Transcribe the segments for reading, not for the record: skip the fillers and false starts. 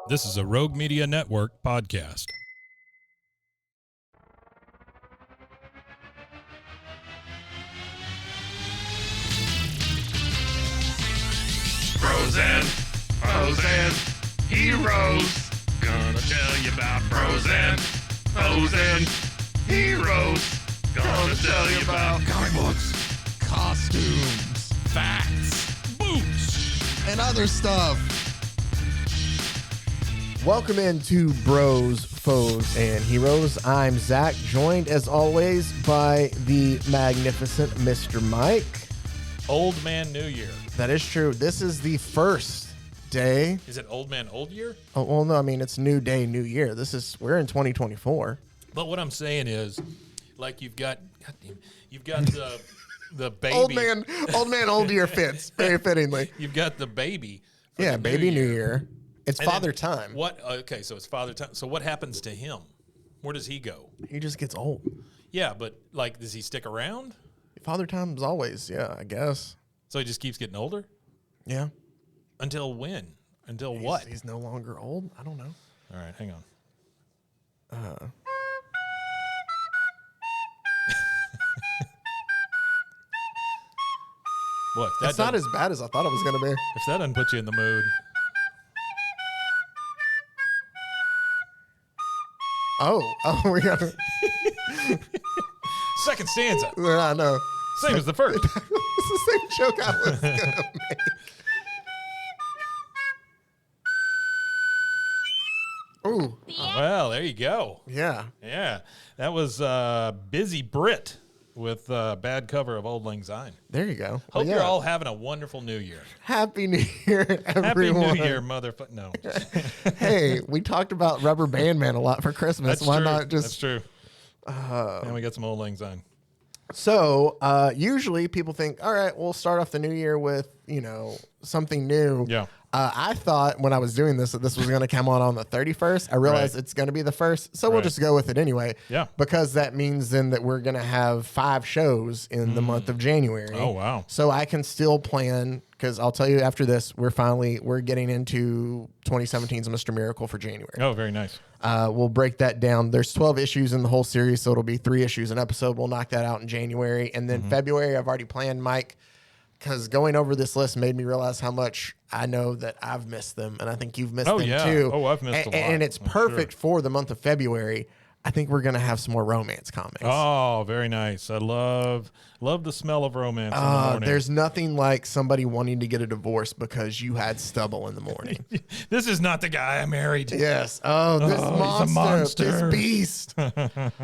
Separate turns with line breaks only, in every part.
This is a Rogue Media Network podcast.
Bros and heroes. Gonna tell you about bros and heroes. Gonna tell you about comic books, costumes, facts, boots, and other stuff.
Welcome into Bros, Foes, and Heroes. I'm Zach, joined as always by the magnificent Mr. Mike.
Old Man New Year.
That is true. This is the first day.
Is it Old Man Old Year?
Oh, well, no, I mean, it's new day, new year. We're in 2024.
But what I'm saying is, like you've got the baby.
Old man, old year fits very fittingly.
You've got the baby.
Yeah, baby new year. It's
And
father
then
time.
What? Okay, so it's father time. So what happens to him? Where does he go?
He just gets old.
Yeah, but like, does he stick around?
Father time is always, yeah, I guess.
So he just keeps getting older?
Yeah.
Until when? Until what?
He's no longer old? I don't know.
All right, hang on. What?
That's not as bad as I thought it was going to be.
If that doesn't put you in the mood.
Oh, we got to.
Second stanza.
I know.
Same as the first.
It's the same joke I was going to make. Ooh,
Well, there you go.
yeah.
Yeah. That was Busy Brit with bad cover of Old Lang Syne.
There you go.
Hope
Well,
you're
yeah.
all having a wonderful New Year.
Happy New Year,
Happy
everyone.
New Year, motherfucker. No.
Hey, we talked about Rubber Band Man a lot for Christmas.
That's
Why
true.
not just?
That's true. And we got some Old Lang Syne.
So usually people think, all right, we'll start off the new year with something new.
Yeah.
I thought when I was doing this that this was going to come on the 31st. I realized
Right.
it's going to be the first, so we'll
Right.
just go with it anyway.
Yeah.
Because that means then that we're going to have 5 shows in the month of January.
Oh, wow.
So I can still plan, because I'll tell you after this, we're getting into 2017's Mr. Miracle for January.
Oh, very nice.
We'll break that down. There's 12 issues in the whole series, so it'll be 3 issues an episode. We'll knock that out in January. And then February, I've already planned, Mike, because going over this list made me realize how much I know that I've missed them, and I think you've missed them too.
Oh, I've missed a lot.
And it's
I'm
perfect
sure.
for the month of February. I think we're going to have some more romance comics.
Oh, very nice. I love the smell of romance in the morning.
There's nothing like somebody wanting to get a divorce because you had stubble in the morning.
This is not the guy I married.
Yes. Oh, this
he's a
monster,
monster.
this beast.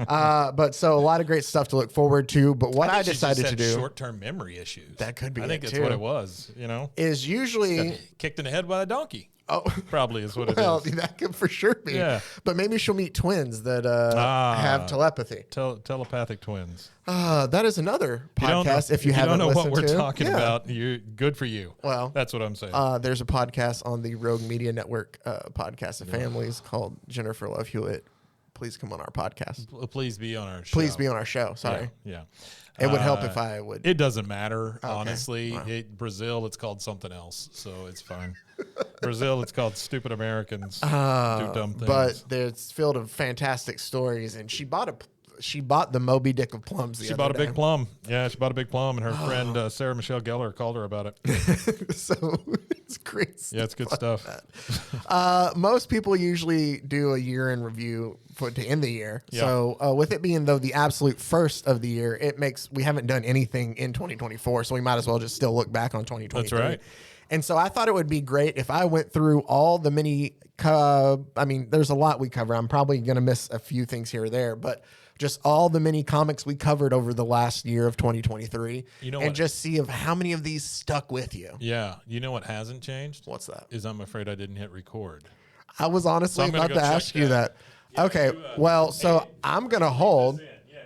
But so a lot of great stuff to look forward to. But what I
think she just
decided to
had
do
short-term memory issues.
That could be
I think
it,
that's
too.
what it was.
is usually,
Kicked in the head by a donkey.
oh,
Probably is what it
well,
is.
that could for sure be.
Yeah.
But maybe she'll meet twins that have telepathy.
Telepathic twins.
That is another podcast. If you
don't
haven't
know what
listened
we're
to.
talking
Yeah.
about, you're good for you.
Well,
That's what I'm saying.
There's a podcast on the Rogue Media Network, podcast of families called Jennifer Love Hewitt. Please come on our podcast.
Please be on our show.
Please be on our show. Sorry.
Yeah.
It would help if I would.
It doesn't matter,
Okay.
honestly.
Wow.
Brazil, it's called something else, so it's fine. Brazil, it's called Stupid Americans Do Dumb Things.
But it's filled of fantastic stories, and she bought the Moby Dick of plums.
She bought a big plum. Yeah, she bought a big plum, and her friend Sarah Michelle Gellar called her about it.
So it's great.
Yeah, it's good stuff.
Most people usually do a year in review to end the year.
Yeah.
So with it being though the absolute first of the year, we haven't done anything in 2024, so we might as well just still look back on 2023.
That's right.
And so I thought it would be great if I went through all the many. There's a lot we cover. I'm probably going to miss a few things here or there, but just all the mini comics we covered over the last year of 2023,
You know
and
what?
just see of how many of these stuck with you.
Yeah, you know what hasn't changed?
What's that?
Is I'm afraid I didn't hit record.
I was honestly
I'm gonna
about
go
to
check
ask you
that.
that. Okay, well, so I'm going to hold.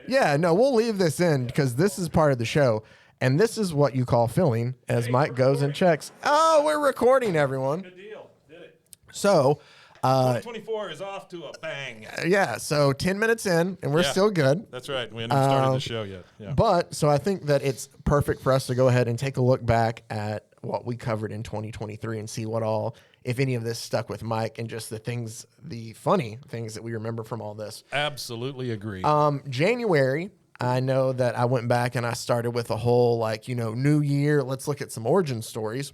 Yeah, no, we'll leave this in because this is part of the show. And this is what you call filling as Mike goes and checks. Oh, we're recording, everyone.
Good deal. Did it.
So,
2024 is off to a bang.
yeah, so 10 minutes in, and we're
Yeah.
still good.
That's right. We haven't started the show yet. Yeah.
But so I think that it's perfect for us to go ahead and take a look back at what we covered in 2023 and see what all if any of this stuck with Mike and just the funny things that we remember from all this.
Absolutely agree.
January, I know that I went back and I started with a whole new year. Let's look at some origin stories.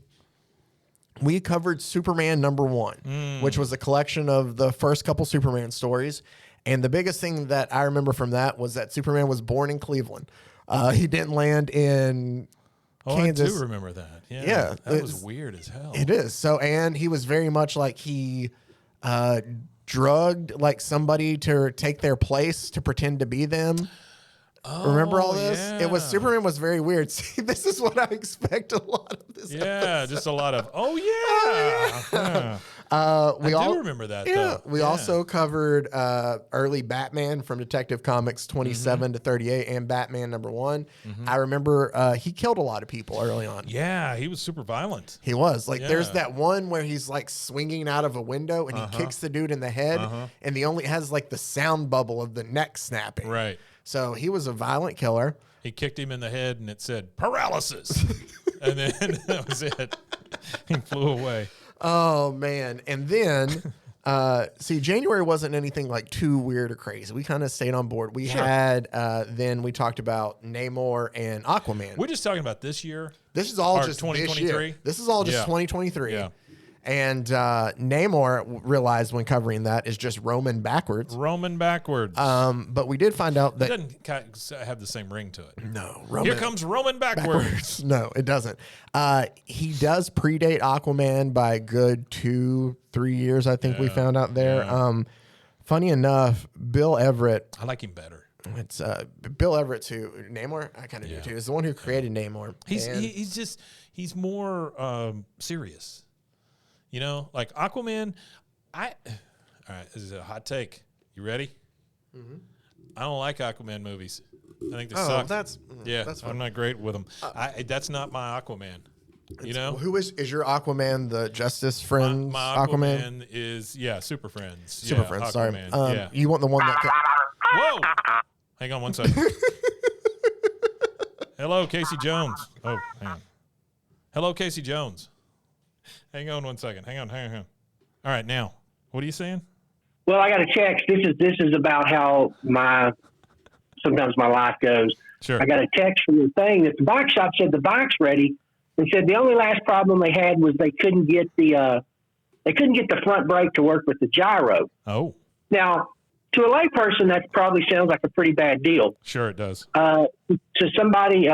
We covered Superman #1, which was a collection of the first couple Superman stories. And the biggest thing that I remember from that was that Superman was born in Cleveland. He didn't land in Kansas.
I do remember that.
Yeah,
that was weird as hell.
It is. So, and he was very much like he drugged like somebody to take their place to pretend to be them. Remember all this?
Yeah.
It was Superman was very weird. See, this is what I expect a lot of this.
Yeah, just a lot of yeah.
We
I do remember that.
Yeah,
though.
we also covered early Batman from Detective Comics 27 to 38 and Batman #1. I remember he killed a lot of people early on.
Yeah, he was super violent.
He was like, there's
Yeah.
that one where he's like swinging out of a window and he kicks the dude in the head, and he only has like the sound bubble of the neck snapping.
Right.
So he was a violent killer.
He kicked him in the head and it said paralysis, and then that was it. He flew away.
Oh man! And then, see, January wasn't anything like too weird or crazy. We kind of stayed on board. We had then we talked about Namor and Aquaman.
We're just talking about this year.
This is all
Or
just
2023?
This is all just
Yeah.
2023.
Yeah.
And Namor realized when covering that is just Roman backwards.
Roman backwards.
But we did find out
It
that
doesn't have the same ring to it.
no, Roman
Here comes Roman backwards.
No, it doesn't. He does predate Aquaman by a good 2-3 years. I think we found out there.
Yeah.
Funny enough, Bill Everett.
I like him better.
It's Bill Everett too. Namor, I kind of do too. Is the one who created Namor.
He's more serious. You know, like Aquaman. All right, this is a hot take. You ready? I don't like Aquaman movies. I think they suck.
That's
I'm
fine.
not great with them. That's not my Aquaman. You know,
Who is your Aquaman? The Justice Friends
my
Aquaman?
is Super Friends.
Super
Yeah,
Friends. Sorry.
Aquaman.
You want the one that?
Whoa! Hang on one second. Hello, Casey Jones. Oh, hang on. Hello, Casey Jones. Hang on one second. Hang on. All right, now, what are you saying?
Well, I got a text. This is about how sometimes my life goes.
Sure.
I got a text from the thing that the bike shop said the bike's ready, and said the only last problem they had was they couldn't get the front brake to work with the gyro.
Oh,
Now, to a layperson, that probably sounds like a pretty bad deal.
sure it does.
To somebody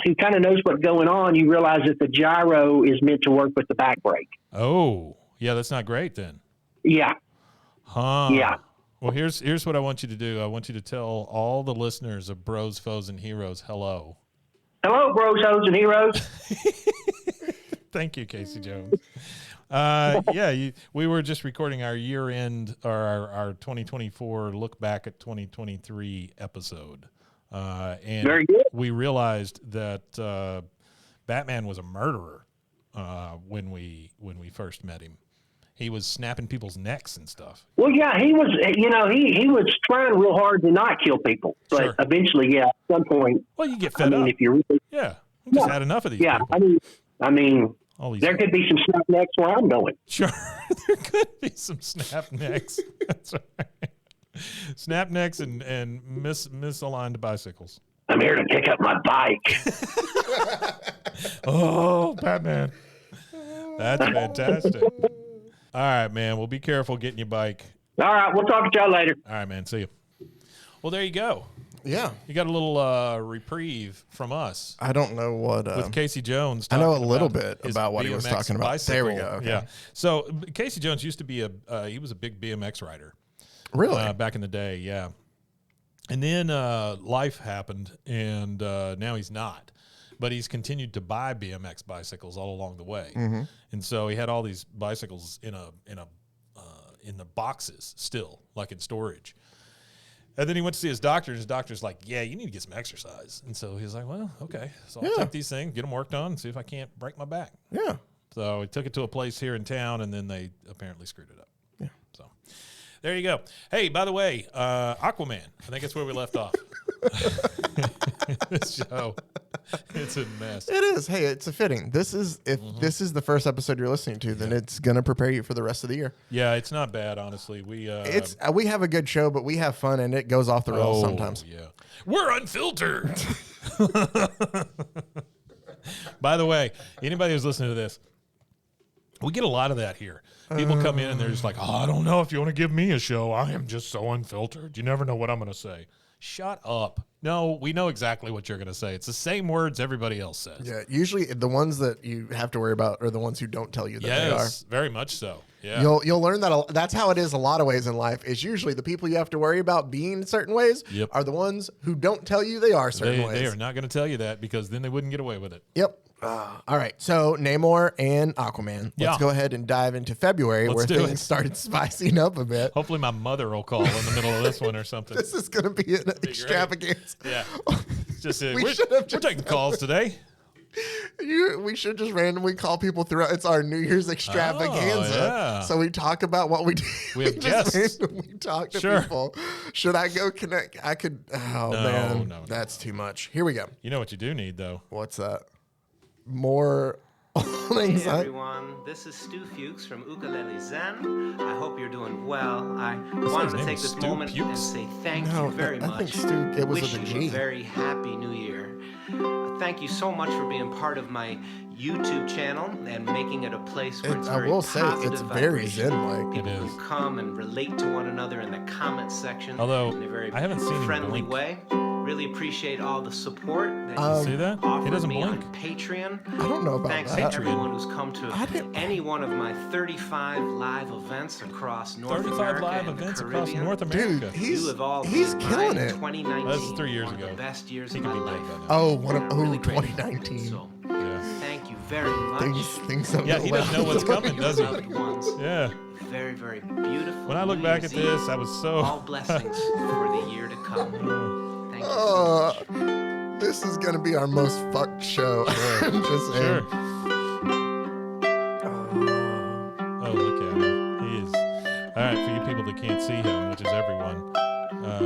who kind of knows what's going on, you realize that the gyro is meant to work with the back brake.
Oh, yeah, that's not great then.
Yeah.
Huh.
Yeah.
Well, here's what I want you to do. I want you to tell all the listeners of Bros, Foes, and Heroes hello.
Hello, bros, hoes, and heroes.
Thank you, Casey Jones. We were just recording our year-end or our 2024 look back at 2023 episode. And
Very good.
we realized that Batman was a murderer when we first met him. He was snapping people's necks and stuff.
Well, yeah, he was. He was trying real hard to not kill people, but
Sure.
eventually, at some point,
Well, you get fed up.
if you really,
Yeah, we just had enough of these people.
I mean,
All these
there could be some snap necks where I'm going.
Sure, there could be some snap necks. That's right. Snap necks and misaligned bicycles.
I'm here to pick up my bike.
Oh, Batman. That's fantastic. All right, man. Well, be careful getting your bike.
All right, we'll talk to y'all later.
All right, man. See you. Well, there you go.
Yeah.
You got a little reprieve from us
I don't know what.
with Casey Jones.
I know a
talking
little
about
bit
his
about what he was
BMX
talking about.
bicycle.
There we go. Okay.
Yeah. So Casey Jones used to be he was a big BMX rider.
Really?
Back in the day, yeah. And then life happened, and now he's not. But he's continued to buy BMX bicycles all along the way, and so he had all these bicycles in the boxes still, like in storage. And then he went to see his doctor, and his doctor's like, "Yeah, you need to get some exercise." And so he's like, "Well, okay, so I'll take these things, get them worked on, and see if I can't break my back."
Yeah.
So he took it to a place here in town, and then they apparently screwed it up.
Yeah.
So there you go. Hey, by the way, Aquaman. I think that's where we left off. this show. It's a mess.
It is. Hey, it's a fitting. This is this is the first episode you're listening to, then it's gonna prepare you for the rest of the year.
Yeah, it's not bad, honestly. We
have a good show, but we have fun, and it goes off the rails sometimes.
Yeah, we're unfiltered. By the way, anybody who's listening to this, we get a lot of that here. People come in and they're just like, "Oh, I don't know if you want to give me a show. I am just so unfiltered. You never know what I'm going to say." Shut up. No, we know exactly what you're going to say. It's the same words everybody else says.
Yeah, usually the ones that you have to worry about are the ones who don't tell you that they are.
Yes, very much so. Yeah.
You'll learn that that's how it is a lot of ways in life. It's usually the people you have to worry about being certain ways are the ones who don't tell you they are certain ways.
They are not going to tell you that because then they wouldn't get away with it.
Yep. All right. So Namor and Aquaman. Let's go ahead and dive into February where things started spicing up a bit.
Hopefully my mother will call in the middle of this one or something.
This is going to be an extravaganza.
Yeah. Just we're taking calls today.
We should just randomly call people throughout. It's our New Year's extravaganza.
Yeah.
So we talk about what we do.
We have guests.
We talk to people. Should I go connect? I could. Oh, man.
No.
That's too much. Here we go.
You know what you do need, though?
What's that? More things.
Hey everyone, this is Stu Fuchs from Ukulele Zen. I hope you're doing well. I wanted to take this moment and say thank you very much.
I think Stu, it was
Wish
with a
you
G.
a very happy new year. Thank you so much for being part of my YouTube channel and making it a place where it's very positive
it's very
vibration.
Zen-like.
People
It is.
can come and relate to one another in the comment section.
Although,
in a very
I haven't seen him
friendly
blink.
way. Really appreciate all the support that you
See that? He
offered
doesn't
me
blink.
on Patreon.
I don't know about
Thanks
that.
to everyone who's come to
I didn't-
any one of my 35 live events across North
35
America
live
and the
events across
Caribbean.
North America.
Dude,
You have all
he's
made
killing
my
it.
2019
That's 3 years
one
ago.
of the best years
He
of
can
my
be dead
life.
by now.
Oh,
I'm really grateful.
2019.
So,
Yeah.
thank you very much.
Things don't
Yeah,
go
he
well.
doesn't know what's coming, does he?
Loved ones.
Yeah.
Very, very beautiful.
When I look
New
back at
Year's
this,
Eve.
I was so.
All blessings for the year to come. Thank you so much.
This is going to be our most fucked show. I'm just saying.
Sure. Oh, look at him. He is. All right, for you people that can't see him, which is everyone.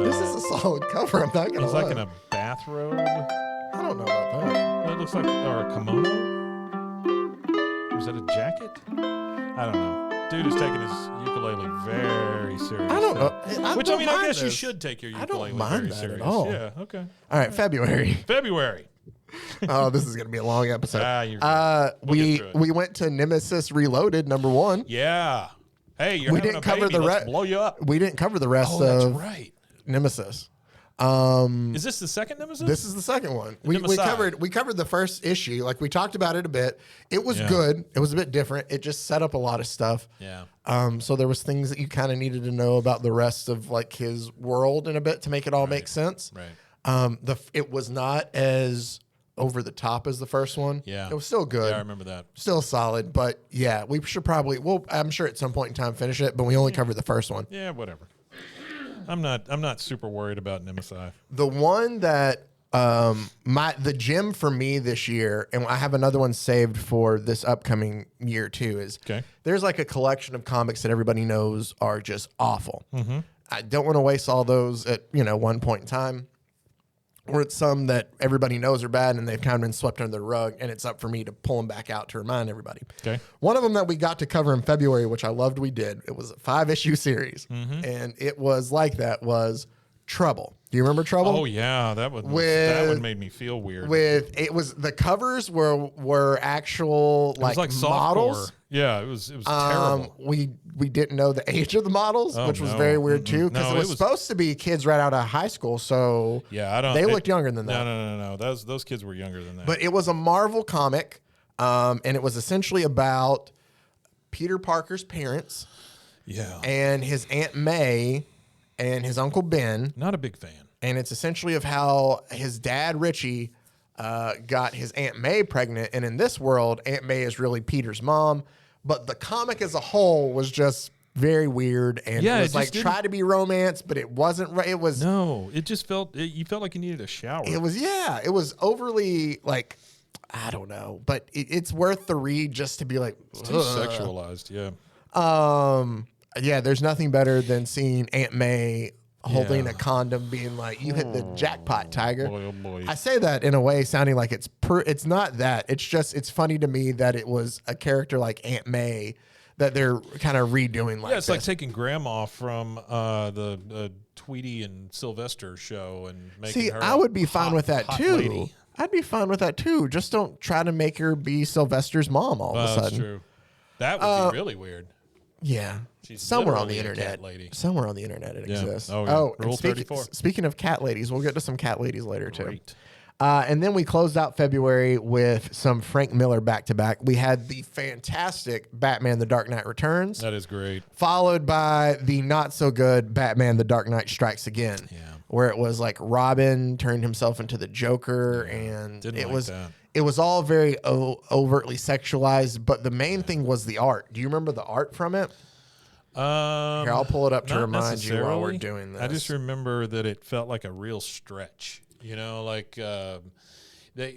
This is a solid cover. I'm not going to
He's
lie.
like in a bathrobe.
I don't know about that.
It looks like, or a kimono. Is that a jacket? I don't know. Dude is taking his ukulele very seriously.
I don't know.
Which,
don't
I
mind
guess you
this.
should take your
I
ukulele
don't mind
very
that
serious.
at all.
Yeah, okay.
All right, February.
February.
Oh, this is going to be a long episode.
You're good. We'll get through it.
We went to Nemesis Reloaded, number 1.
Yeah. Hey, you're
We
having
didn't
a
cover
baby.
the
Let's blow you up.
We didn't cover the rest
Oh, that's
of
right.
Nemesis.
Is this the second Nemesis?
This is the second one. We
Nemesis.
covered the first issue. Like we talked about it a bit. It was good. It was a bit different. It just set up a lot of stuff.
Yeah.
So there was things that you kind of needed to know about the rest of like his world in a bit to make it all make sense.
Right.
It was not as over the top as the first one.
Yeah.
It was still good.
Yeah, I remember that.
Still solid, but yeah, we should probably. Well, I'm sure at some point in time finish it, but we only covered the first one.
Yeah, whatever. I'm not super worried about Nemesis.
The one that the gem for me this year, and I have another one saved for this upcoming year too, is there's like a collection of comics that everybody knows are just awful. Mm-hmm. I don't want to waste all those at one point in time. Or it's some that everybody knows are bad and they've kind of been swept under the rug, and it's up for me to pull them back out to remind everybody.
Okay.
One of them that we got to cover in February, which I loved we did, it was a 5-issue series.
Mm-hmm.
And it was like that, was Trouble. Do you remember Trouble?
Oh, yeah. That one made me feel weird.
The covers were actual
it was like
models.
softcore. Yeah, it was terrible.
We didn't know the age of the models, which was very weird too, because it was supposed to be kids right out of high school. So they looked younger than that.
No. Those kids were younger than that.
But it was a Marvel comic, and it was essentially about Peter Parker's parents, and his Aunt May, and his Uncle Ben.
Not a big fan.
And it's essentially of how his dad Richie got his Aunt May pregnant, and in this world, Aunt May is really Peter's mom. But the comic as a whole was just very weird, and it was like try to be romance, but it wasn't. It was
it just felt you felt like you needed a shower.
It was overly like I don't know, but it's worth the read just to be like
it's too sexualized. Yeah.
Yeah. There's nothing better than seeing Aunt May holding a condom, being like, "You hit the jackpot, Tiger."
Boy, oh boy.
I say that in a way sounding like it's not that. It's just it's funny to me that it was a character like Aunt May that they're kind of redoing like
Yeah, it's like
this.
taking Grandma from the Tweety and Sylvester show and making
See,
her.
I would be fine with that
hot
too.
lady.
I'd be fine with that too. Just don't try to make her be Sylvester's mom all of a
That's
sudden.
true. That would be really weird.
Yeah.
She's
Somewhere on the
literally a cat
internet.
lady.
Somewhere on the internet it
Yeah.
exists.
Oh, yeah.
and
Rule 34.
speaking of cat ladies, we'll get to some cat ladies later too.
Great.
And then we closed out February with some Frank Miller back-to-back. We had the fantastic Batman The Dark Knight Returns,
That is great.
followed by the not-so-good Batman The Dark Knight Strikes Again, where it was like Robin turned himself into the Joker, and
Didn't
it
like
was
that.
it was all very overtly sexualized, but the main thing was the art. Do you remember the art from it? Here, I'll pull it up to
Not
remind you while we're
necessarily.
doing this.
I just remember that it felt like a real stretch. You know, like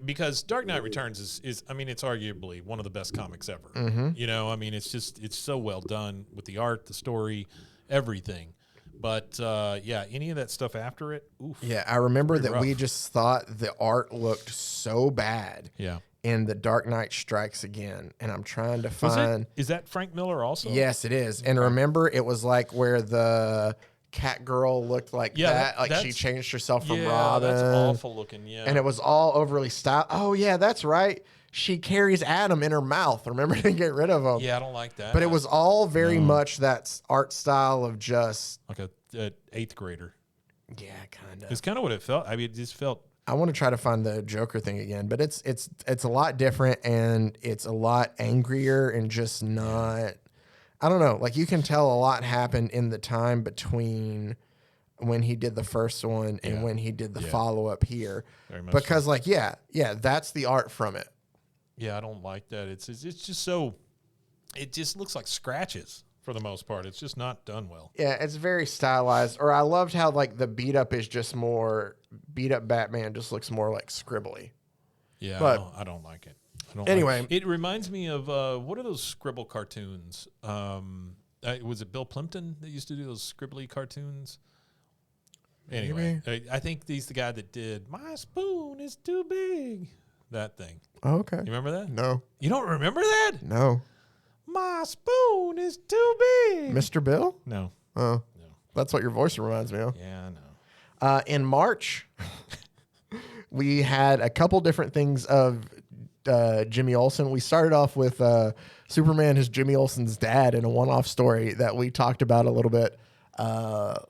because Dark Knight Returns is I mean, it's arguably one of the best comics ever.
Mm-hmm.
You know, I mean, it's so well done with the art, the story, everything. But yeah, any of that stuff after it, oof.
Yeah, I remember
Pretty
that we
rough.
just thought the art looked so bad
Yeah.
in The Dark Knight Strikes Again, and I'm trying to
Was
find.
is that Frank Miller also?
Yes, it is. And remember, it was like where the cat girl looked like
Yeah,
that, like she
that's-
changed herself from
Yeah,
Robin.
that's awful looking. Yeah.
And it was all overly styled. Oh yeah, that's right. She carries Adam in her mouth. Remember to get rid of him.
yeah, I don't like that.
But it was all very much that art style of just
like a 8th grader.
yeah, kind of.
It's kind of what it felt. I mean, it just felt.
I want to try to find the Joker thing again, but it's a lot different and it's a lot angrier and just not. I don't know. Like you can tell a lot happened in the time between when he did the first one and when he did the follow up here,
Very much
because like yeah, that's the art from it.
Yeah, I don't like that. It's just so. It just looks like scratches for the most part. It's just not done well.
Yeah, it's very stylized. Or I loved how like the beat up is just more beat up. Batman just looks more like scribbly.
Yeah,
But-
I don't like it. I don't
Anyway.
like it. It reminds me of what are those scribble cartoons? Was it Bill Plimpton that used to do those scribbly cartoons? Anyway, I think he's the guy that did "My Spoon Is Too Big." That thing.
Oh, okay.
You remember that?
No,
You don't remember that?
no,
My spoon is too big.
Mr. Bill.
No.
Oh,
No.
that's what your voice reminds me of.
Yeah, I know.
In March, we had a couple different things of Jimmy Olsen. We started off with Superman is Jimmy Olsen's dad in a one-off story that we talked about a little bit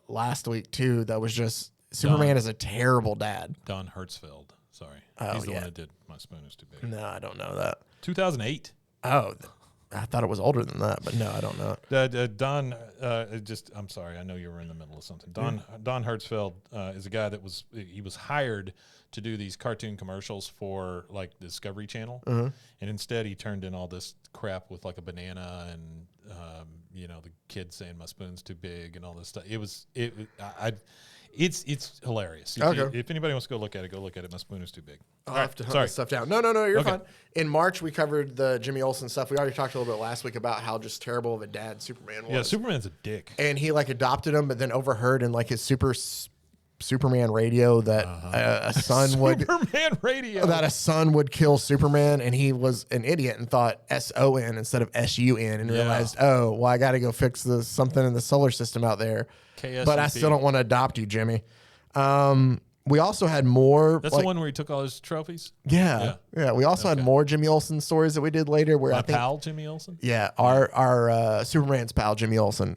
last week too. That was just Superman is a terrible dad.
Don Hertzfeld. Sorry.
Oh,
He's the
yeah.
one that did My Spoon Is Too Big.
No, I don't know that.
2008.
Oh, I thought it was older than that, but no, I don't know it.
Don, I'm sorry. I know you were in the middle of something. Don Hertzfeld is a guy that he was hired to do these cartoon commercials for like Discovery Channel, and instead he turned in all this crap with like a banana and the kid saying my spoon's too big and all this stuff. It's hilarious. If anybody wants to go look at it. My spoon is too big.
I'll
All
have to
right,
hunt
sorry.
this stuff down. No, you're
Okay.
fine. In March, we covered the Jimmy Olsen stuff. We already talked a little bit last week about how just terrible of a dad Superman was.
Yeah, Superman's a dick.
And he like adopted him, but then overheard in like his Superman radio that a son would
Superman radio.
kill Superman, and he was an idiot and thought SON instead of SUN, and realized, oh, well, I got to go fix something in the solar system out there. But I
KSUP.
still don't want to adopt you, Jimmy. We also had more.
That's the one where he took all his trophies.
Yeah. We also had more Jimmy Olsen stories that we did later, where
My
I think,
pal Jimmy Olsen.
yeah, our Superman's pal Jimmy Olsen.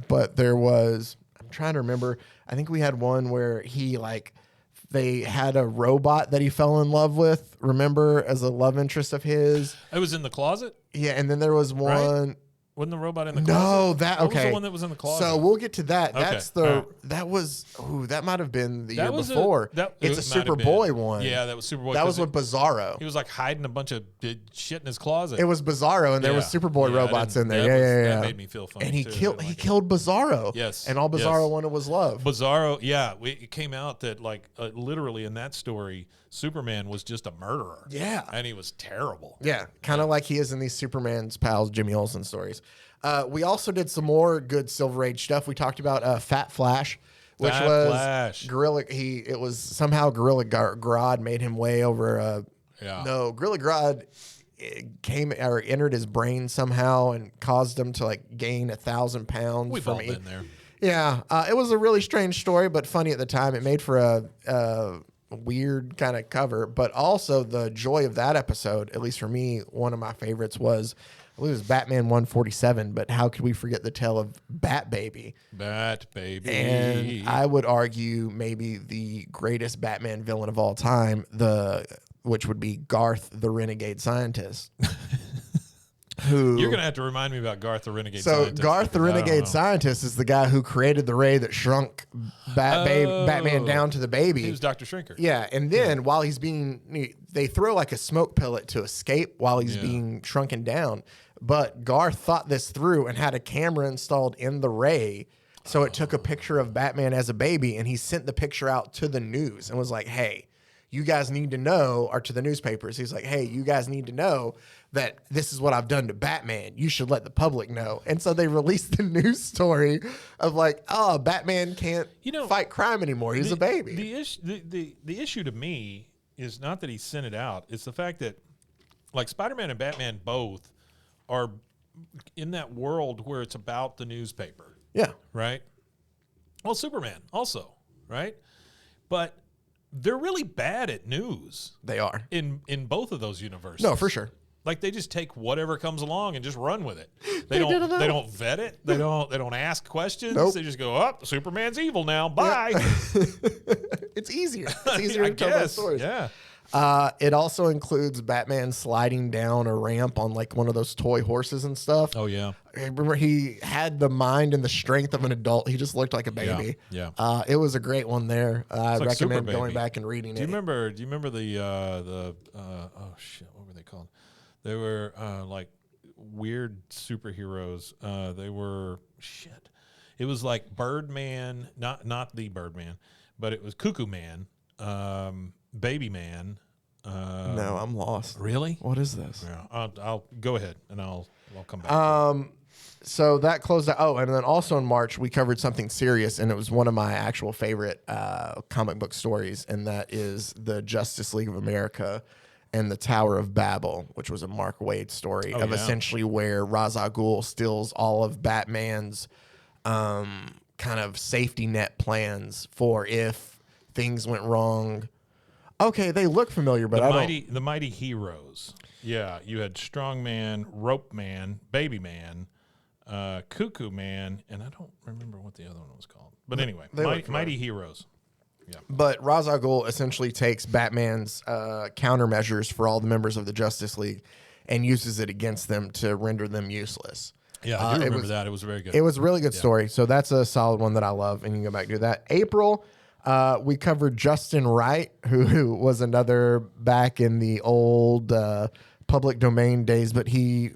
But there was, I'm trying to remember. I think we had one where they had a robot that he fell in love with. Remember, as a love interest of his.
It was in the closet.
Yeah, and then there was one.
Wasn't the robot in the
No,
closet?
that
What
okay.
was the one that was in the closet?
So we'll get to that.
Okay,
That's
all right.
that might have been the year
That was
before.
it
It's a
might have been.
Superboy one.
Yeah, that was Superboy.
That was
'cause
with Bizarro.
he was like hiding a bunch of shit in his closet.
It was Bizarro, and there was Superboy
Yeah, I
robots
didn't-
in there.
That
Yeah.
That made me feel funny.
And he
too. I
killed
didn't like it.
killed Bizarro.
Yes,
And all Bizarro
yes.
wanted was love.
Bizarro, yeah, it came out that like literally in that story, Superman was just a murderer.
Yeah.
and he was terrible.
Yeah, kind of like he is in these Superman's pals Jimmy Olsen stories. We also did some more good Silver Age stuff. We talked about Fat Flash, which
Fat
was
Flash.
Gorilla. It was somehow Gorilla Grodd made him way over. No, Gorilla Grodd came or entered his brain somehow and caused him to like gain 1,000 pounds.
We've all been there.
Yeah, it was a really strange story, but funny at the time. It made for a weird kind of cover, but also the joy of that episode, at least for me, one of my favorites was, I believe it was Batman 147, but how could we forget the tale of Bat Baby?
Bat Baby.
And I would argue maybe the greatest Batman villain of all time, which would be Garth the Renegade Scientist. Who,
you're going to have to remind me about Garth the Renegade
so
Scientist.
Garth the Renegade Scientist is the guy who created the ray that shrunk Batman down to the baby.
He was Dr. Shrinker.
Yeah, and then while they throw like a smoke pellet to escape while he's being shrunken down. But Garth thought this through and had a camera installed in the ray. So it took a picture of Batman as a baby, and he sent the picture out to the news and was like, hey, you guys need to know, or to the newspapers. He's like, hey, you guys need to know that this is what I've done to Batman. You should let the public know. And so they released the news story of like, oh, Batman can't fight crime anymore. He's a baby.
The issue to me is not that he sent it out. It's the fact that like Spider-Man and Batman both are in that world where it's about the newspaper.
Yeah.
Right? Well, Superman also, right? But they're really bad at news.
They are.
In both of those universes.
No, for sure.
Like they just take whatever comes along and just run with it. They don't vet it. They don't ask questions.
Nope.
They just go, "Up, Superman's evil now. Bye."
Yeah. It's easier. It's easier to tell those stories.
Yeah.
It also includes Batman sliding down a ramp on like one of those toy horses and stuff.
Oh yeah.
I remember he had the mind and the strength of an adult. He just looked like a baby.
Yeah.
It was a great one there. I
like
recommend
Super
going
Baby.
back and reading
Do you
it.
remember the oh shit, what were they called? They were like weird superheroes. They were shit. It was like Birdman, not the Birdman, but it was Cuckoo Man, Baby Man.
No, I'm lost.
Really?
What is this?
Yeah, I'll go ahead and I'll come back.
So that closed out. Oh, and then also in March, we covered something serious, and it was one of my actual favorite comic book stories, and that is the Justice League of America and the Tower of Babel, which was a Mark Waid story essentially where Ra's al Ghul steals all of Batman's kind of safety net plans for if things went wrong. Okay, they look familiar, but
the Mighty Heroes. Yeah, you had Strong Man, Rope Man, Baby Man, Cuckoo Man, and I don't remember what the other one was called. But anyway, Mighty Heroes. Yeah.
But Ra's al Ghul essentially takes Batman's countermeasures for all the members of the Justice League and uses it against them to render them useless.
Yeah, I do remember that. It was very good.
It was a really good story. So that's a solid one that I love, and you can go back and do that. April, we covered Justin Wright, who was another back in the old public domain days, but he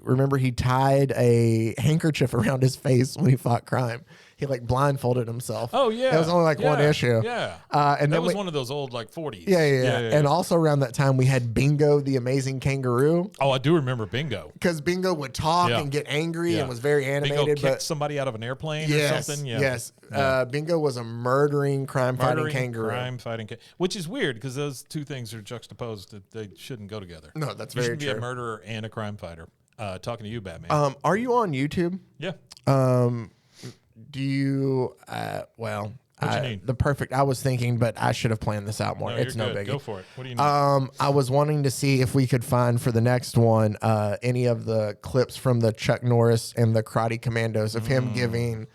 tied a handkerchief around his face when he fought crime. He like blindfolded himself.
Oh yeah,
it was only like one issue.
Yeah,
and
that
then
was one of those old like 40s.
Yeah. And also around that time we had Bingo the Amazing Kangaroo.
Oh, I do remember Bingo
because Bingo would talk and get angry and was very animated.
Bingo kicked somebody out of an airplane or something. Yeah.
Yes. Bingo was a murdering crime-fighting kangaroo.
Which is weird because those two things are juxtaposed. That they shouldn't go together.
No, that's
you
very
true.
true.
You should be a murderer and a crime fighter. Talking to you, Batman.
Are you on YouTube?
Yeah.
Do you?
What you need?
The perfect. I was thinking, but I should have planned this out more.
No,
it's
you're
no
good.
biggie.
Go for it. What do you need?
I was wanting to see if we could find for the next one any of the clips from the Chuck Norris and the Karate Commandos of him giving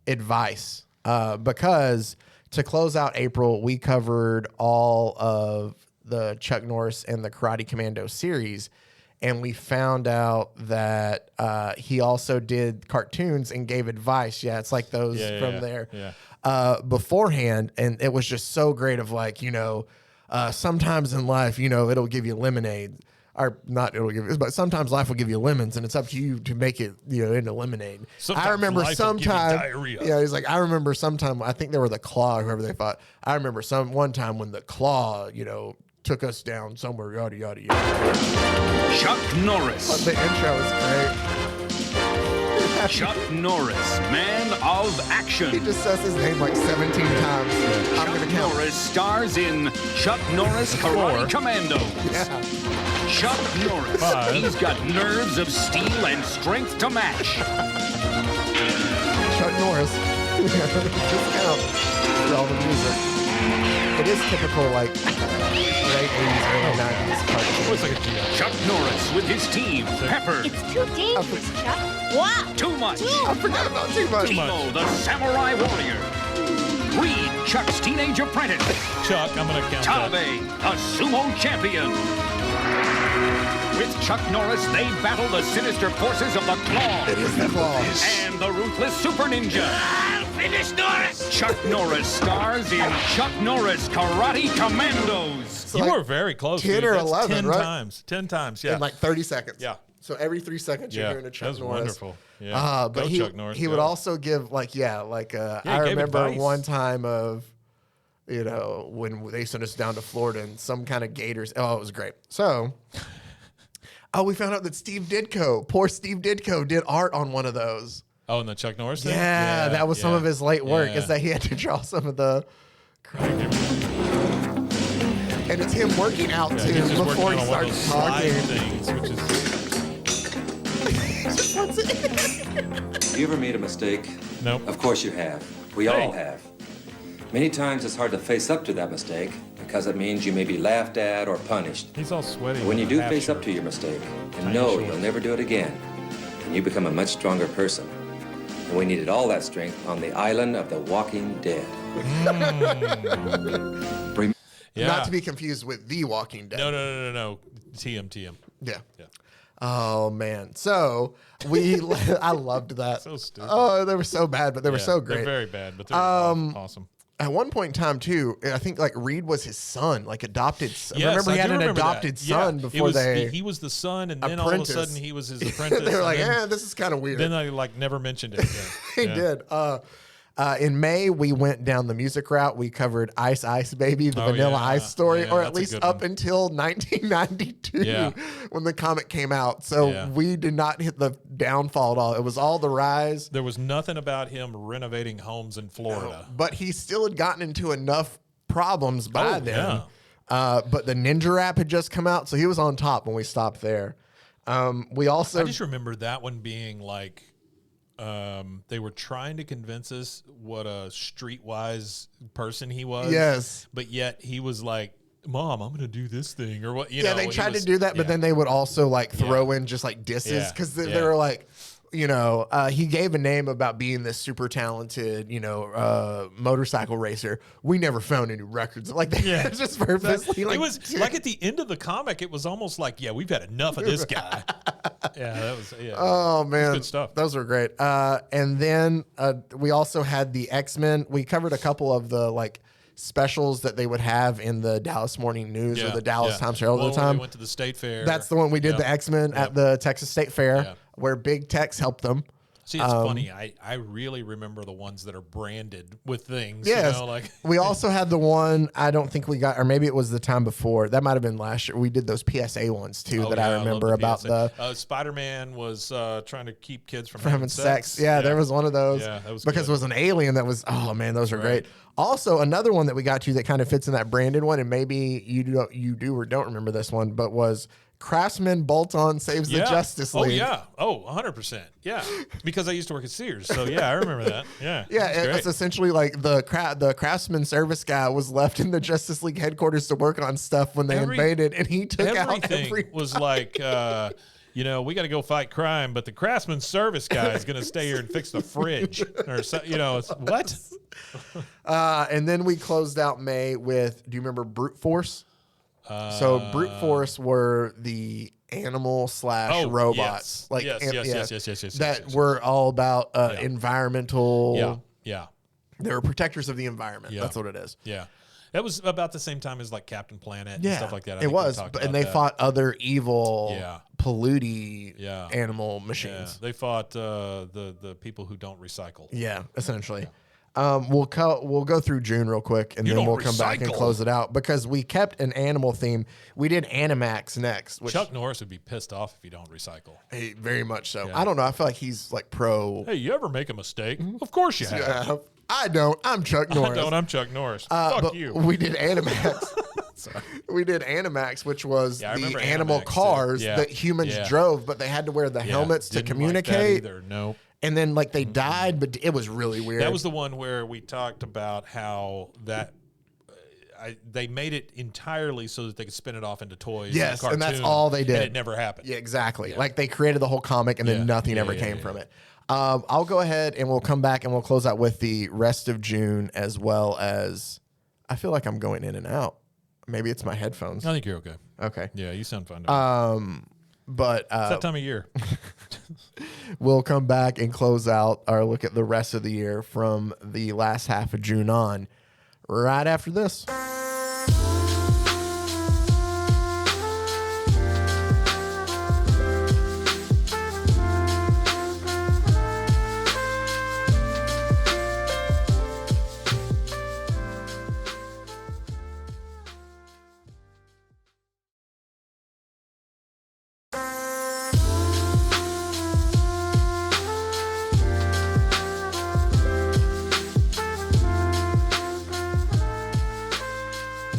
advice. Because to close out April, we covered all of the Chuck Norris and the Karate Commando series. And we found out that he also did cartoons and gave advice. Yeah, it's like those from there beforehand. And it was just so great of like, sometimes in life, it'll give you lemonade. Or not it'll give you, but sometimes life will give you lemons, and it's up to you to make it, into lemonade.
Sometimes
I remember sometime, he's like, I remember sometime, I think they were the Claw, whoever they fought. I remember one time when the Claw, took us down somewhere, yada, yada, yada.
Chuck Norris.
The intro is great.
Chuck Norris, man of action.
He just says his name like 17 times. I'm
Chuck
going to count.
Norris stars in Chuck Norris Karate Commandos.
Yeah.
Chuck Norris.
5.
He's got nerves of steel and strength to match.
Chuck Norris. Just count for all the music. It is typical, like, late 80s, early 90s cartoon.
Looks like a G.I.
Chuck Norris with his team, Pepper.
It's too dangerous, Chuck. Wow.
Too much.
I forgot about Too Much.
Timo, the samurai warrior. Reed, Chuck's teenage apprentice.
Chuck, I'm going to count that.
Tanabe, a sumo champion. With Chuck Norris, they battle the sinister forces of the Claw.
It is the Claws.
And the ruthless Super Ninja.
Finish Norris!
Chuck Norris stars in Chuck Norris Karate Commandos.
You
like
were very close.
10
dude.
or
That's
11,
10
right?
times. 10 times, yeah.
In like 30 seconds.
Yeah.
So every 3 seconds you're
Yeah,
hearing a Chuck
that's
Norris.
wonderful. Yeah.
But
Go Chuck Norris,
he
go.
would also give like, I
gave
remember
advice.
one time of, when they sent us down to Florida and some kind of gators. Oh, it was great. So, we found out that poor Steve Ditko did art on one of those.
Oh, and the Chuck Norris thing?
Yeah, that was some of his late work, is that he had to draw some of the. And it's him working out too
He's just
before
working
he
on one of
starts
those slide
talking.
things, which is
You ever made a mistake?
nope.
Of course you have. We all have. Many times it's hard to face up to that mistake because it means you may be laughed at or punished.
He's all sweaty.
But when you
with
do
a half
face up
shirt.
to your mistake and
Tiny
know
shorts.
you'll never do it again, then you become a much stronger person. And we needed all that strength on the island of the Walking Dead.
Yeah.
Not to be confused with The Walking Dead.
No. TM.
Yeah.
Yeah.
Oh man. So I loved that.
So stupid.
Oh, they were so bad, but they were
Yeah,
so great.
They're very bad, but they're awesome.
At one point in time too, I think like Reed was his son, like adopted.
Yes,
remember he
I
had
do
an
remember
adopted
that.
son
Yeah,
before
he was the son, and then all of a
apprentice.
sudden he was his apprentice.
they were like,
and then,
this is kind of weird.
then they like never mentioned it.
He
Yeah.
did. In May, we went down the music route. We covered Ice Ice Baby, the
Oh,
Vanilla
yeah.
Ice story,
Yeah,
or at
that's a
least
good
up
one.
until 1992
Yeah.
when the comic came out. So
Yeah.
we did not hit the downfall at all. It was all the rise.
There was nothing about him renovating homes in Florida.
But he still had gotten into enough problems by
Oh,
then.
yeah.
But the Ninja Rap had just come out, so he was on top when we stopped there. We also
I just remember that one being like, they were trying to convince us what a streetwise person he was.
Yes.
But yet he was like, Mom, I'm going to do this thing or what, you
yeah,
know.
they
he
tried
was-
to do that, but
yeah.
then they would also like throw in just like disses
Yeah.
because they
Yeah.
were like, he gave a name about being this super talented, motorcycle racer. We never found any records like that.
Yeah.
It's just purposely like
it was like at the end of the comic, it was almost like, yeah, we've had enough of this guy. That was,
Oh man,
good stuff.
Those were great. And then we also had the X-Men. We covered a couple of the like specials that they would have in the Dallas Morning News or the Dallas Times Herald
Well,
at the
when
time.
we went to the state fair.
That's the one we did
Yep.
the X-Men at the Texas State Fair
Yeah.
where Big Tex helped them.
See, it's funny. I really remember the ones that are branded with things.
Yes.
Like
We also had the one I don't think we got, or maybe it was the time before. That might have been last year. We did those PSA ones too that I
love
remember
the
about
PSA.
the
Spider-Man was trying to keep kids from
having sex. Yeah, there was one of those.
Yeah, that was
because
good.
it was an alien that was. Oh man, those are
Right.
great. Also, another one that we got to that kind of fits in that branded one, and maybe you do or don't remember this one, but was Craftsman Bolt-On Saves the Justice League.
Oh yeah. Oh, 100%. Yeah. Because I used to work at Sears, so yeah, I remember that. Yeah.
Yeah,
That's great.
it's essentially like the Craftsman service guy was left in the Justice League headquarters to work on stuff when they invaded, and he took out
everything was like, we got to go fight crime, but the Craftsman service guy is going to stay here and fix the fridge, or so, it's what?
And then we closed out May with. Do you remember Brute Force? So Brute Force were the animal / robots,
yes,
that were all about environmental.
Yeah.
They were protectors of the environment.
Yeah.
That's what it is.
Yeah. That was about the same time as like Captain Planet and stuff like that. I
It
think we
was,
talked
and
about
they
that.
fought other evil,
Yeah.
polluting
Yeah.
animal
Yeah.
machines.
They fought the people who don't recycle.
Yeah, essentially. We'll go through June real quick, and
You
then
don't
we'll come back and
recycle.
close it out because we kept an animal theme. We did Animax next, which
Chuck Norris would be pissed off if you don't recycle.
hey, very much so.
Yeah.
I don't know. I feel like he's like pro.
Hey, you ever make a mistake? Of course you have.
I don't. I'm Chuck Norris.
I don't. I'm Chuck Norris. Fuck
but
you.
We did Animax. We did Animax, which was
Yeah, I
the
remember
animal
Animax, too.
cars
Yeah.
that humans
Yeah.
drove, but they had to wear the
Yeah,
helmets to
didn't
communicate.
Like that either. Nope.
And then like they died, but it was really weird.
That was the one where we talked about how that they made it entirely so that they could spin it off into toys.
Yes,
and,
and that's
cartoon,
all they did.
And it never happened.
Yeah, exactly. Like they created the whole comic and then
Yeah.
nothing
Yeah,
ever
yeah,
came
yeah,
from
yeah.
it. I'll go ahead and we'll come back and we'll close out with the rest of June as well as I feel like I'm going in and out. Maybe it's my headphones.
I think you're okay.
Okay.
Yeah, you sound fine. To me.
But
It's that time of year.
we'll come back and close out our look at the rest of the year from the last half of June on right after this.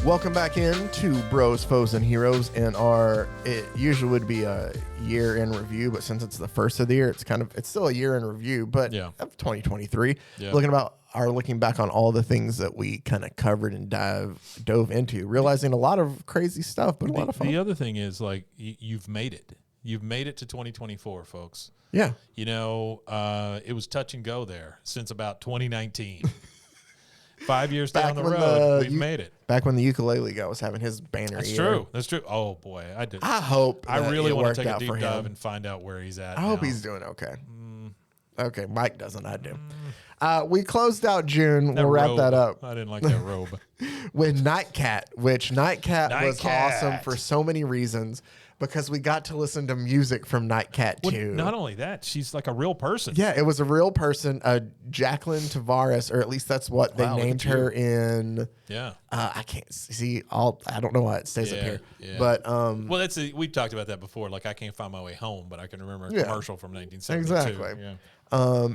Welcome back into Bros, Foes, and Heroes, and it usually would be a year in review, but since it's the first of the year, it's still a year in review, but
Yeah.
of 2023.
Yeah.
Looking back on all the things that we kind of covered and dove into, realizing a lot of crazy stuff, but a lot of fun.
The other thing is like you've made it. You've made it to 2024, folks.
Yeah.
You know, it was touch and go there since about 2019. 5 years down the road, we've made it.
Back when the ukulele guy was having his banner
That's
year.
true. That's true. Oh boy, I did.
I hope
I
that
really
it
want
worked
to take a
out
deep
for
dive
him.
and find out where he's at.
I hope
now.
he's doing okay. Okay, Mike doesn't. I do. We closed out June. We'll wrap
robe.
that up
I didn't like that robe.
with Nightcat, which Nightcat was
Nightcat.
awesome for so many reasons because we got to listen to music from Nightcat
Well,
too.
not only that, she's like a real person.
Yeah, it was a real person, Jacqueline Tavares, or at least that's what they
Wow, look
named
at you.
her in.
Yeah.
I can't see I don't know why it stays up
Yeah,
here,
yeah.
but
Well, we've talked about that before. Like, I can't find my way home, but I can remember a
Yeah.
commercial from 1972.
Exactly.
Yeah.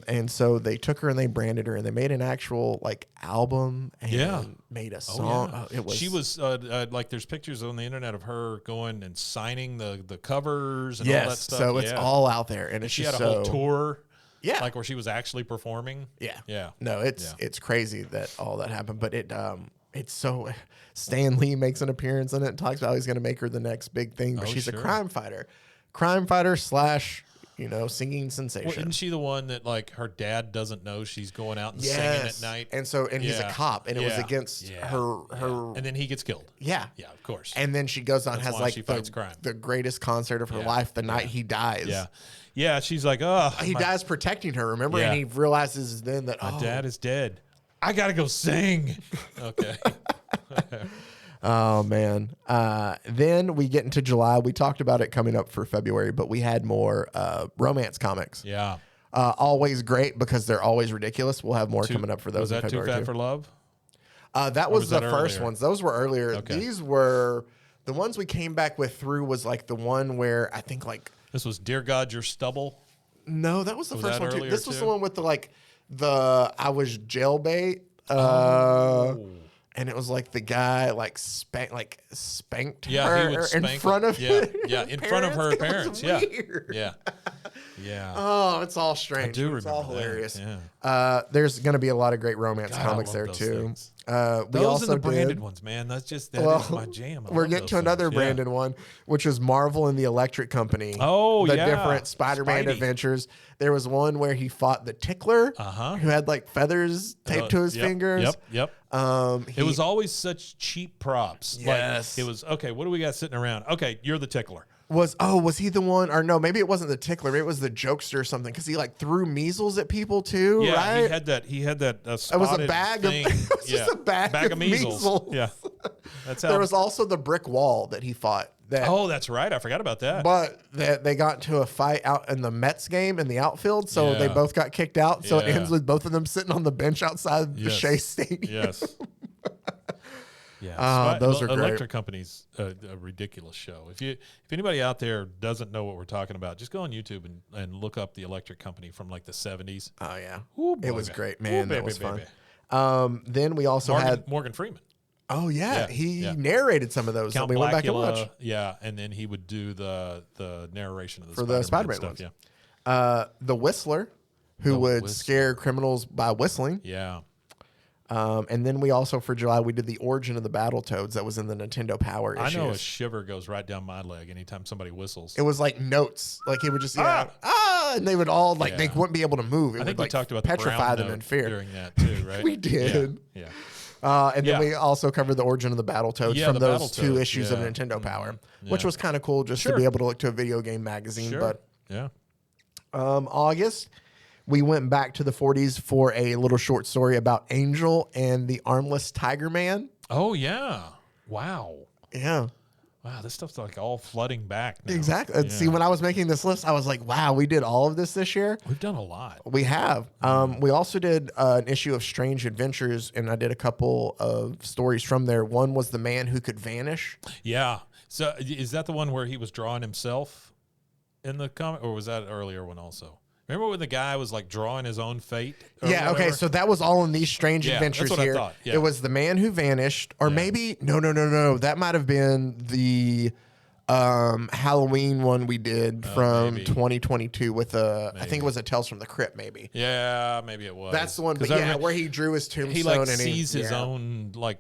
And so they took her and they branded her and they made an actual like album and
Yeah.
made a
Oh,
song.
yeah.
It was
She was like, there's pictures on the internet of her going and signing the covers and all that
yes,
stuff.
so it's
Yeah.
all out there and it's
She
just
had a whole tour.
Yeah.
Like where she was actually performing.
Yeah.
Yeah.
No, it's crazy that all that happened, but it's so Stan Lee makes an appearance in it and talks about how he's going to make her the next big thing, but
Oh,
she's a
sure.
crime fighter / singing sensation.
Well, isn't she the one that like her dad doesn't know she's going out and singing at night?
And so he's a
Yeah.
cop and it was
Yeah.
against
Yeah.
her
And then he gets killed.
yeah.
Yeah, of course.
And then she goes on
That's
has
why
like
she fights crime.
the greatest concert of her
Yeah.
life the night he dies.
Yeah. Yeah, she's like, oh,
He
my,
dies protecting her, remember?
Yeah.
And he realizes then that
my dad is dead. I got to go sing. Okay.
Oh man. Then we get into July. We talked about it coming up for February, but we had more romance comics.
Yeah.
Always great because they're always ridiculous. We'll have more coming up for those
Was
in
that Too
February
Fat
too.
for Love?
That was
was
the
that
first
earlier?
ones. Those were earlier.
Okay.
These were the ones we came back with through was like the one where I think like
This was Dear God, Your Stubble.
no, that was the
Was
first
that
one too.
earlier,
This was the
too?
one with the I was jailbait. And it was like the guy spanked
Yeah,
her
he would
in
spank
front of
in front of her
It was
parents. Yeah.
weird.
Yeah. Yeah.
Oh, it's all strange.
I do
It's all
remember that,
hilarious.
yeah.
There's going to be a lot of great romance
God, I
comics
love
there
those
too.
things.
We
Those
also
are the branded
did,
ones, man. That's just that
well,
is my jam. I
we're
love
getting
those
to another
things. Yeah.
branded one, which was Marvel and the Electric Company.
Oh,
the
yeah.
different Spider-Man
Spidey.
adventures. There was one where he fought the Tickler, who had like feathers taped to his
Yep,
fingers.
Yep. It was always such cheap props.
Yes.
Like, it was, okay, what do we got sitting around? Okay, you're the tickler.
Was he the one? Or no, maybe it wasn't the Tickler. Maybe it was the Jokester or something because he like threw measles at people too.
Yeah,
right?
he had that. It
It was a bag of. It was just a bag of measles.
Yeah, that's how.
There was also the brick wall that he fought
Oh, that's right. I forgot about that.
But they got into a fight out in the Mets game in the outfield, so they
Yeah.
both got kicked out. So it
Yeah.
ends with both of them sitting on the bench outside the Shea Stadium.
Yes.
Those are great.
Electric Company's a ridiculous show. If anybody out there doesn't know what we're talking about, just go on YouTube and look up the Electric Company from like the 70s.
Oh yeah,
Ooh,
it was
boy.
great, man.
Ooh,
that
baby,
was fun.
baby.
Then we also had
Morgan Freeman.
Oh yeah,
Yeah,
he
yeah.
narrated some of those.
Count
that we went back and
Blackula,
watched
yeah, and then he would do the narration of the
for the
Spider-Man
Spider-Man
stuff.
ones. The Whistler, who
The
would
Whistler.
scare criminals by whistling.
Yeah.
And then we also for July we did the origin of the Battletoads that was in the Nintendo Power
I
issues.
know a shiver goes right down my leg anytime somebody whistles.
It was like notes, like he would just and they would all like they
Yeah.
wouldn't be able to move. It
I think
would
we
like
talked about
petrify
the
them
brown
in
note
fear.
during that too, right?
We did.
Yeah.
And then
Yeah.
we also covered the origin of the Battletoads
Yeah,
from
the
those two
Battletoads,
issues of
yeah.
Nintendo Power,
Yeah.
which was kind of cool just
Sure.
to be able to look to a video game magazine.
Sure.
But
Yeah.
August, we went back to the 40s for a little short story about Angel and the Armless Tiger Man.
Oh yeah. Wow.
Yeah.
Wow, this stuff's like all flooding back now.
Exactly.
Yeah.
See, when I was making this list, I was like, wow, we did all of this year.
We've done a lot.
We have. We also did an issue of Strange Adventures, and I did a couple of stories from there. One was The Man Who Could Vanish.
Yeah. So is that the one where he was drawing himself in the comic, or was that an earlier one also? Remember when the guy was like drawing his own fate? or
Yeah, okay,
whatever?
so that was all in these Strange
Yeah,
Adventures
that's what I
here.
thought, yeah.
It was The Man Who Vanished, or maybe, no. That might have been the Halloween one we did from
maybe.
2022 with I think
Maybe.
it was a Tales from the Crypt, maybe.
Yeah, maybe it was.
That's the one,
'Cause
but
I
yeah,
remember
where he drew his tombstone
he like
and
sees his
yeah.
own like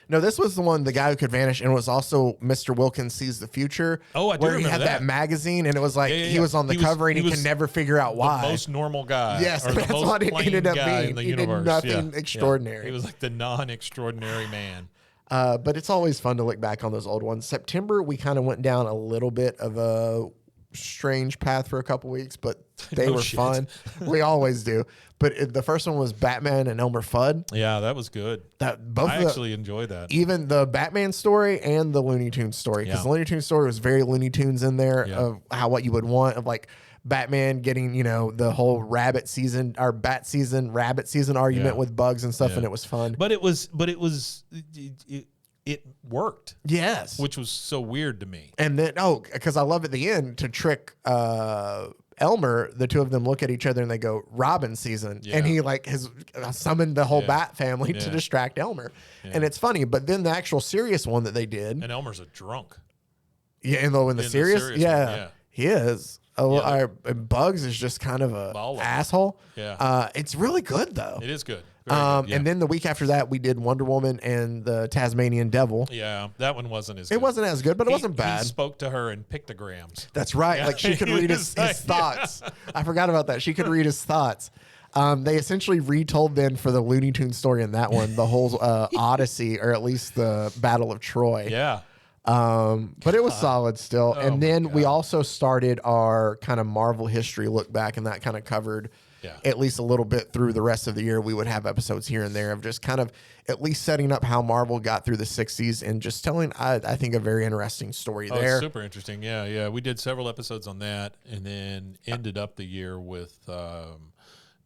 No, this was the one, The Guy Who Could Vanish, and it was also Mr. Wilkins Sees the Future.
Oh, I do
where he
remember
had that
that.
magazine, and it was like
Yeah, yeah,
he
yeah.
was on the
He was-
cover, and
he
he
was
can never figure out why.
the most normal guy.
Yes,
or the
that's
most
what it
plain
ended up
guy
being.
in the
He did
universe.
nothing
Yeah.
extraordinary.
He was like the non-extraordinary man.
But it's always fun to look back on those old ones. September, we kind of went down a little bit of a strange path for a couple weeks, but they
No
were
shit.
fun. We always do. But the first one was Batman and Elmer Fudd.
Yeah, that was good.
That both
I
of the,
actually enjoyed that.
even the Batman story and the Looney Tunes story, because
Yeah.
the Looney Tunes story was very Looney Tunes in there
Yeah.
of what you would want of like Batman getting the whole rabbit season argument
Yeah.
with Bugs and stuff,
Yeah.
and it was fun.
But it worked,
Yes,
which was so weird to me.
and then because I love at the end to trick Elmer, the two of them look at each other and they go Robin season,
Yeah.
and he like has summoned the whole
Yeah.
Bat family to
Yeah.
distract Elmer,
Yeah.
and it's funny. But then the actual serious one that they did,
And Elmer's a drunk.
yeah, in the
in the
serious,
serious
yeah,
one, yeah.
he is. And Bugs is just kind of a
Baller.
asshole.
Yeah.
It's really good though.
It is good. Very good, yeah.
And then the week after that, we did Wonder Woman and the Tasmanian Devil.
Yeah, that one wasn't as good.
It wasn't as good, but it wasn't bad.
He spoke to her in pictograms.
That's right.
Yeah.
Like she could read his
Like,
thoughts. I forgot about that. She could read his thoughts. They essentially retold then for the Looney Tunes story in that one, the whole Odyssey, or at least the Battle of Troy.
Yeah.
But it was solid still.
Oh
And
my
then we
God.
also started our kind of Marvel history look back, and that kind of covered
Yeah.
at least a little bit through the rest of the year. We would have episodes here and there of just kind of at least setting up how Marvel got through the 60s and just telling, I think, a very interesting story
Oh,
there.
it's super interesting. Yeah, yeah. We did several episodes on that, and then ended up the year with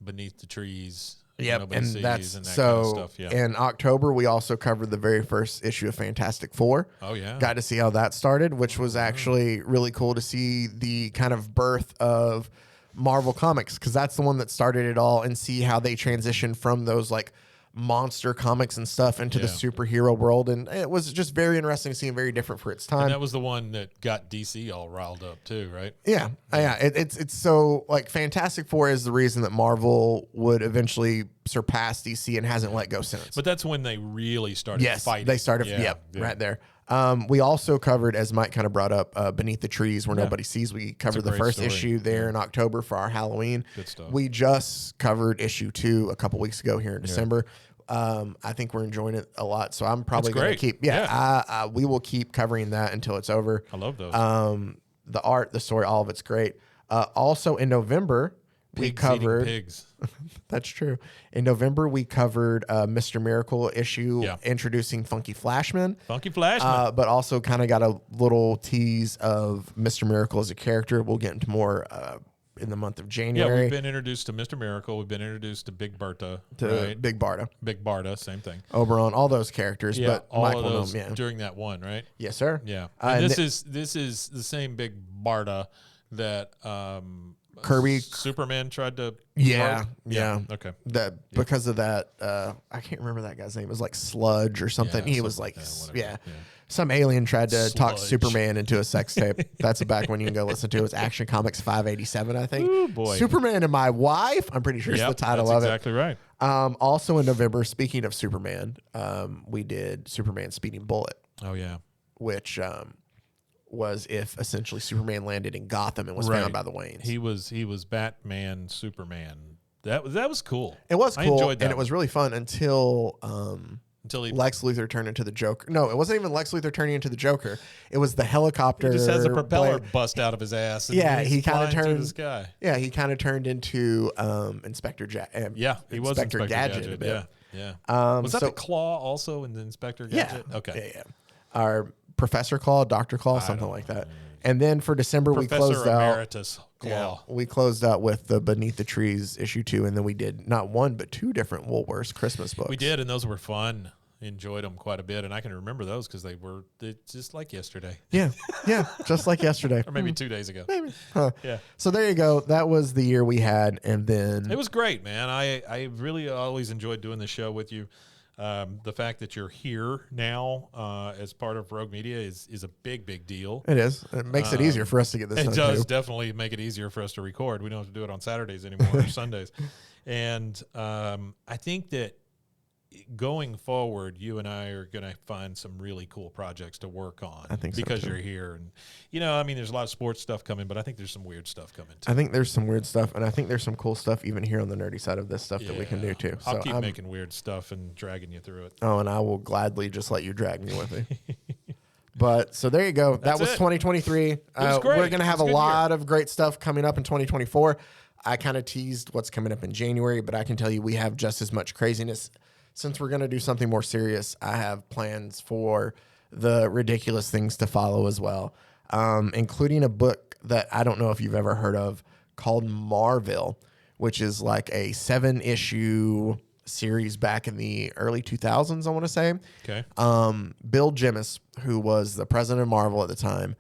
Beneath the Trees.
Yep,
Nobody
and
Sees,
that's
and that
so.
kind of stuff. Yeah.
In October, we also covered the very first issue of Fantastic Four.
Oh, yeah.
Got to see how that started, which was actually really cool to see the kind of birth of Marvel Comics, because that's the one that started it all, and see how they transitioned from those like monster comics and stuff into the
Yeah.
superhero world. And it was just very interesting to see, and very different for its time.
And that was the one that got DC all riled up too, right?
Yeah, yeah. It's so like Fantastic Four is the reason that Marvel would eventually surpass DC and hasn't let go since.
But that's when they really started
Yes,
fighting.
they started.
Yeah,
Yep,
yeah.
right there. We also covered, as Mike kind of brought up, Beneath the Trees, Where
Yeah.
Nobody Sees. We covered the
great
first
story.
issue there in October for our Halloween.
Good stuff.
We just covered issue 2 a couple weeks ago here in December. I think we're enjoying it a lot, so I'm probably
It's
going to
great.
keep. Yeah, we will keep covering that until it's over.
I love those.
The art, the story, all of it's great. Also in November, we
Pigs eating
covered.
pigs.
That's true. In November, we covered Mr. Miracle issue
Yeah.
introducing Funky Flashman.
Funky Flashman.
But also kind of got a little tease of Mr. Miracle as a character. We'll get into more in the month of
Yeah,
January.
we've been introduced to Mr. Miracle. We've been introduced to Big Bertha.
to
right?
Big Barda,
Big Barda, same thing.
Oberon, all those characters.
Yeah,
but
all
Mike
of
will know
those
them, yeah.
during that one, right?
Yes, sir.
Yeah.
And
And this is the same Big Barda that
Kirby-
Superman tried to
Yeah,
guard?
yeah.
Okay.
That because of that, I can't remember that guy's name. It was like Sludge or something.
Yeah,
He was
something
like,
like that, whatever.
yeah.
Yeah.
Some alien tried to talk
Sludge.
Superman into a sex tape. That's back when you can go listen to it. It was Action Comics 587, I think.
Ooh, boy.
Superman and My Wife. I'm pretty sure is
Yep,
the title
that's
of
exactly right.
it. Also in November, speaking of Superman, we did Superman Speeding Bullet,
Oh yeah.
which was if essentially Superman landed in Gotham and was
Right.
found by the Waynes.
He was Batman, Superman. That was cool.
It was cool,
I enjoyed that
and it was really fun until
he
Lex Luthor turned into the Joker. No, it wasn't even Lex Luthor turning into the Joker. It was the helicopter.
just has a propeller
blade.
bust out of his ass. And
Yeah,
he's
he kind of
flying through
turned.
the sky.
Yeah, he kind of turned into Inspector
Yeah, he was Inspector
Gadget. A bit.
Yeah.
Um,
Was that
so-
the Claw also in the Inspector
Yeah.
Gadget? Okay.
Yeah. Our Professor Claw, Doctor Claw, something like that. And then for December, we
Professor
closed out.
Emeritus Claw.
We closed out with the Beneath the Trees issue 2, and then we did not one but two different Woolworths Christmas books.
We did, and those were fun. Enjoyed them quite a bit, and I can remember those because they just like yesterday,
Yeah, just like yesterday.
or maybe 2 days ago.
Maybe. Huh.
Yeah.
So there you go. That was the year we had, and then
It was great, man. I really always enjoyed doing the show with you. The fact that you're here now as part of Rogue Media is a big deal.
it is. It makes it easier for us to get this
It
done.
does
too.
definitely make it easier for us to record. We don't have to do it on Saturdays anymore or Sundays. And I think that going forward, you and I are going to find some really cool projects to work on.
I think so,
because
too.
you're here, and I mean, there's a lot of sports stuff coming, but I think there's some weird stuff coming too.
I think there's some weird stuff, and I think there's some cool stuff even here on the nerdy side of this stuff that we can do too.
I'll
So
keep
I'm-
making weird stuff and dragging you through it.
Oh, and I will gladly just let you drag me with me. But so there you go. That
That's
was
it.
2023.
was great.
We're going to have
It was
a
a good
lot of great stuff coming up in 2024. I kind of teased what's coming up in January, but I can tell you we have just as much craziness. Since we're going to do something more serious, I have plans for the ridiculous things to follow as well, including a book that I don't know if you've ever heard of called Marvel, which is like a 7-issue series back in the early 2000s, I want to say.
Okay.
Bill Jemas, who was the president of Marvel at the time,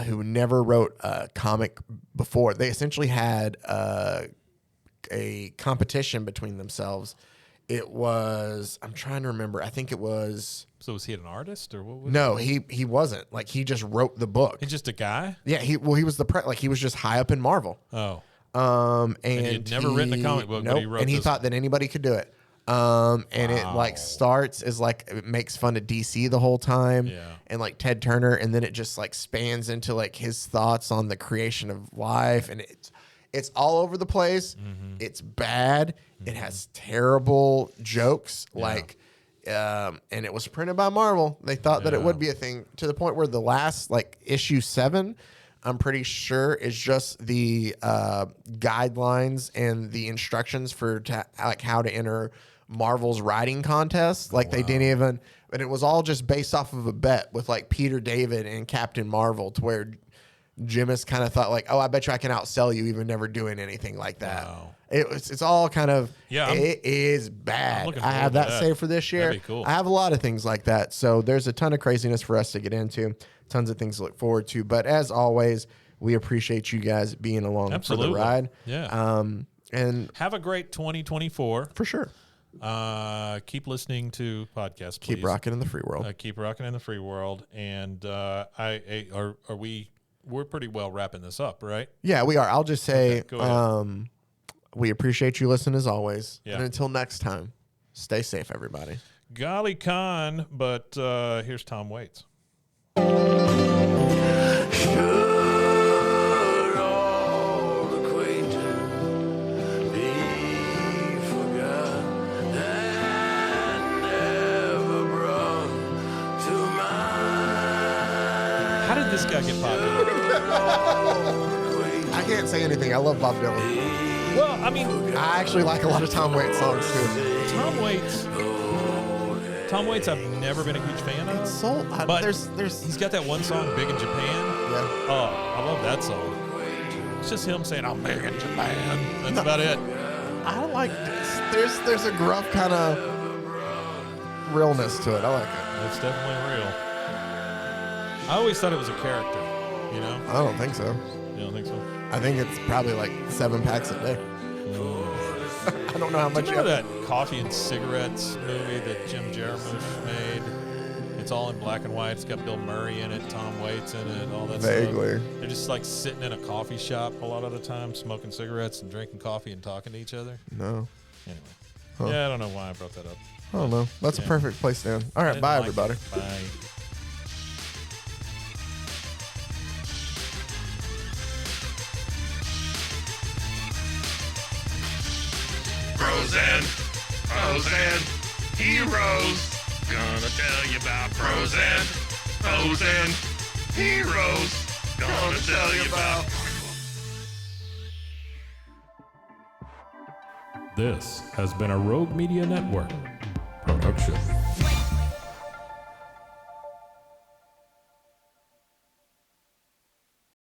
who never wrote a comic before. They essentially had a competition between themselves. It was, I'm trying to remember. I think it was.
So was he an artist or what was
No, he wasn't. Like he just wrote the book.
He's just a guy?
Yeah, he was he was just high up in Marvel.
Oh.
And
he had never written a comic book, but
nope,
he wrote
and he
this
thought that anybody could do it. And it like starts as like it makes fun of DC the whole time,
Yeah.
and like Ted Turner, and then it just like spans into like his thoughts on the creation of life, and it's all over the place.
Mm-hmm.
It's bad. It has terrible jokes, and it was printed by Marvel. They thought that it would be a thing to the point where the last like issue 7, I'm pretty sure, is just the guidelines and the instructions for like how to enter Marvel's writing contest. Like they didn't even, but it was all just based off of a bet with like Peter David and Captain Marvel, to where Jemas kind of thought like, oh, I bet you I can outsell you even never doing anything like that.
Wow.
It's all kind of,
Yeah,
it is
I'm
bad.
looking
I have
forward to
that
that.
saved for this year.
That'd be cool.
I have a lot of things like that. So there's a ton of craziness for us to get into, tons of things to look forward to. But as always, we appreciate you guys being along
Absolutely.
for the ride.
Yeah.
And
Have a great 2024.
for sure,
Keep listening to podcasts, please.
keep rocking in the free world.
Keep rocking in the free world. And we're pretty well wrapping this up, right?
Yeah, we are. I'll just say,
Okay, go ahead.
we appreciate you listening as always.
Yeah.
And until next time, stay safe, everybody.
Golly con, but here's Tom Waits. How did this guy get popular?
I can't say anything. I love Bob Dylan.
Well, I mean,
I actually like a lot of Tom Waits songs too.
Tom Waits, I've never been a huge fan of.
So
But
there's
he's got that one song, Big in Japan.
yeah.
Oh, I love that song. It's just him saying, I'm big in Japan. That's about it.
I like there's a gruff kind of realness to it. I like it.
It's definitely real. I always thought it was a character, you know?
I don't think so.
You don't think so?
I think it's probably like 7 packs a day. I don't know how much
Do you remember that Coffee and Cigarettes movie that Jim Jarmusch made? It's all in black and white. It's got Bill Murray in it, Tom Waits in it, all that
Vaguely.
stuff. They're just like sitting in a coffee shop a lot of the time, smoking cigarettes and drinking coffee and talking to each other.
No.
Anyway.
Huh.
Yeah, I don't know why I brought that up.
I don't know. That's a perfect place to end. All
I
right,
didn't
bye,
like
everybody.
it. Bye.
Pros and heroes. Gonna tell you about pros and heroes. Gonna tell you about.
This has been a Rogue Media Network production.